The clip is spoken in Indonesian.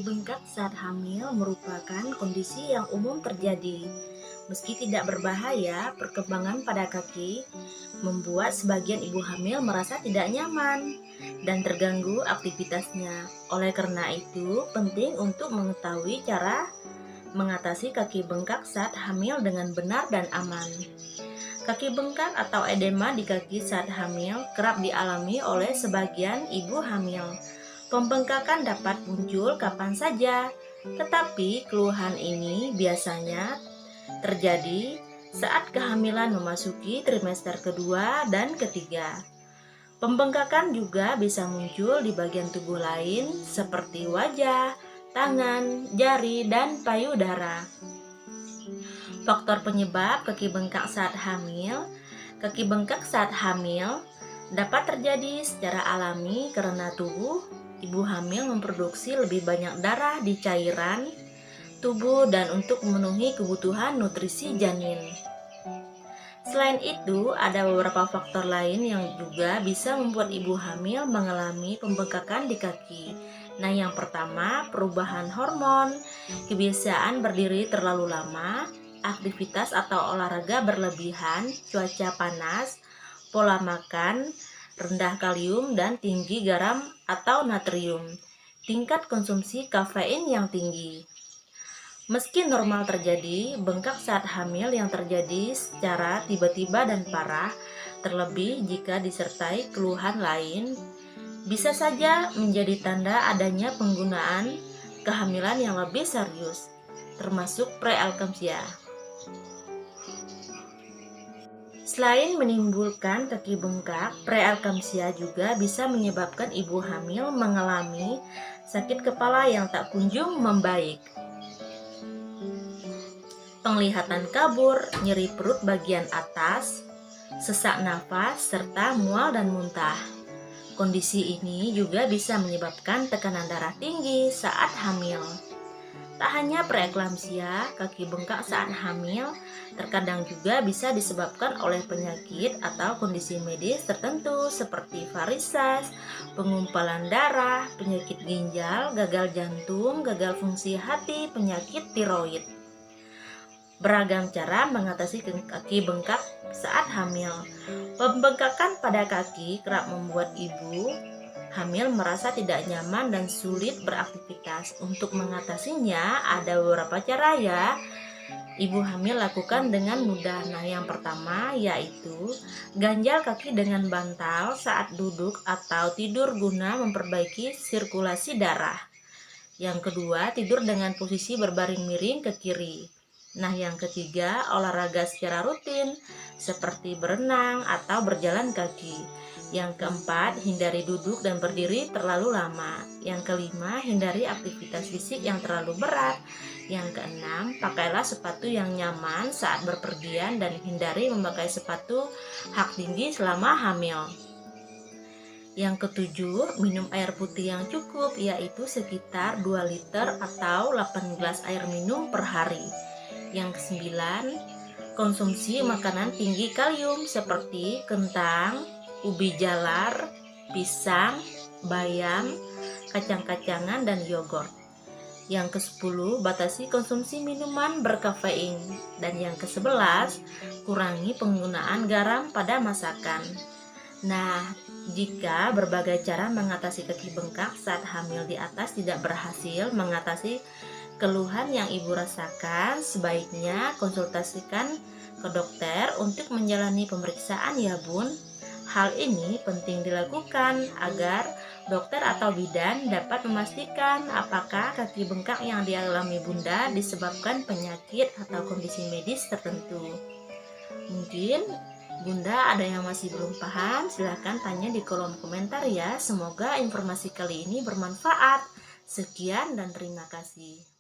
bengkak saat hamil merupakan kondisi yang umum terjadi. Meski tidak berbahaya, perkembangan pada kaki membuat sebagian ibu hamil merasa tidak nyaman dan terganggu aktivitasnya. Oleh karena itu, penting untuk mengetahui cara mengatasi kaki bengkak saat hamil dengan benar dan aman. Kaki bengkak atau edema di kaki saat hamil kerap dialami oleh sebagian ibu hamil. Pembengkakan dapat muncul kapan saja, tetapi keluhan ini biasanya terjadi saat kehamilan memasuki trimester kedua dan ketiga. Pembengkakan juga bisa muncul di bagian tubuh lain seperti wajah, tangan, jari, dan payudara. Faktor penyebab kaki bengkak saat hamil. Kaki bengkak saat hamil dapat terjadi secara alami karena tubuh ibu hamil memproduksi lebih banyak darah di cairan tubuh dan untuk memenuhi kebutuhan nutrisi janin. Selain itu, ada beberapa faktor lain yang juga bisa membuat ibu hamil mengalami pembengkakan di kaki. Nah, yang pertama, perubahan hormon, kebiasaan berdiri terlalu lama, aktivitas atau olahraga berlebihan, cuaca panas, pola makan rendah kalium dan tinggi garam atau natrium, tingkat konsumsi kafein yang tinggi. Meski normal terjadi, bengkak saat hamil yang terjadi secara tiba-tiba dan parah, terlebih jika disertai keluhan lain, bisa saja menjadi tanda adanya penggunaan kehamilan yang lebih serius, termasuk preeklamsia. Selain menimbulkan kaki bengkak, preeklamsia juga bisa menyebabkan ibu hamil mengalami sakit kepala yang tak kunjung membaik, penglihatan kabur, nyeri perut bagian atas, sesak nafas, serta mual dan muntah. Kondisi ini juga bisa menyebabkan tekanan darah tinggi saat hamil. Tak hanya preeklamsia, kaki bengkak saat hamil terkadang juga bisa disebabkan oleh penyakit atau kondisi medis tertentu seperti varises, pengumpalan darah, penyakit ginjal, gagal jantung, gagal fungsi hati, penyakit tiroid. Beragam cara mengatasi kaki bengkak saat hamil. Pembengkakan pada kaki kerap membuat ibu hamil merasa tidak nyaman dan sulit beraktivitas. Untuk mengatasinya ada beberapa cara ya ibu hamil lakukan dengan mudah. Nah, yang pertama yaitu ganjal kaki dengan bantal saat duduk atau tidur guna memperbaiki sirkulasi darah. Yang kedua, tidur dengan posisi berbaring miring ke kiri. Nah, yang ketiga, olahraga secara rutin seperti berenang atau berjalan kaki. Yang keempat, hindari duduk dan berdiri terlalu lama. Yang kelima, hindari aktivitas fisik yang terlalu berat. Yang keenam, pakailah sepatu yang nyaman saat berpergian dan hindari memakai sepatu hak tinggi selama hamil. Yang ketujuh, minum air putih yang cukup, yaitu sekitar 2 liter atau 8 gelas air minum per hari. Yang kesembilan, konsumsi makanan tinggi kalium seperti kentang, ubi jalar, pisang, bayam, kacang-kacangan, dan yogurt. Yang ke-10, batasi konsumsi minuman berkafein. Dan yang ke-11, kurangi penggunaan garam pada masakan. Nah, jika berbagai cara mengatasi kaki bengkak saat hamil di atas tidak berhasil mengatasi keluhan yang ibu rasakan, sebaiknya konsultasikan ke dokter untuk menjalani pemeriksaan ya bun. Hal ini penting dilakukan agar dokter atau bidan dapat memastikan apakah kaki bengkak yang dialami bunda disebabkan penyakit atau kondisi medis tertentu. Mungkin bunda ada yang masih belum paham, silahkan tanya di kolom komentar ya. Semoga informasi kali ini bermanfaat. Sekian dan terima kasih.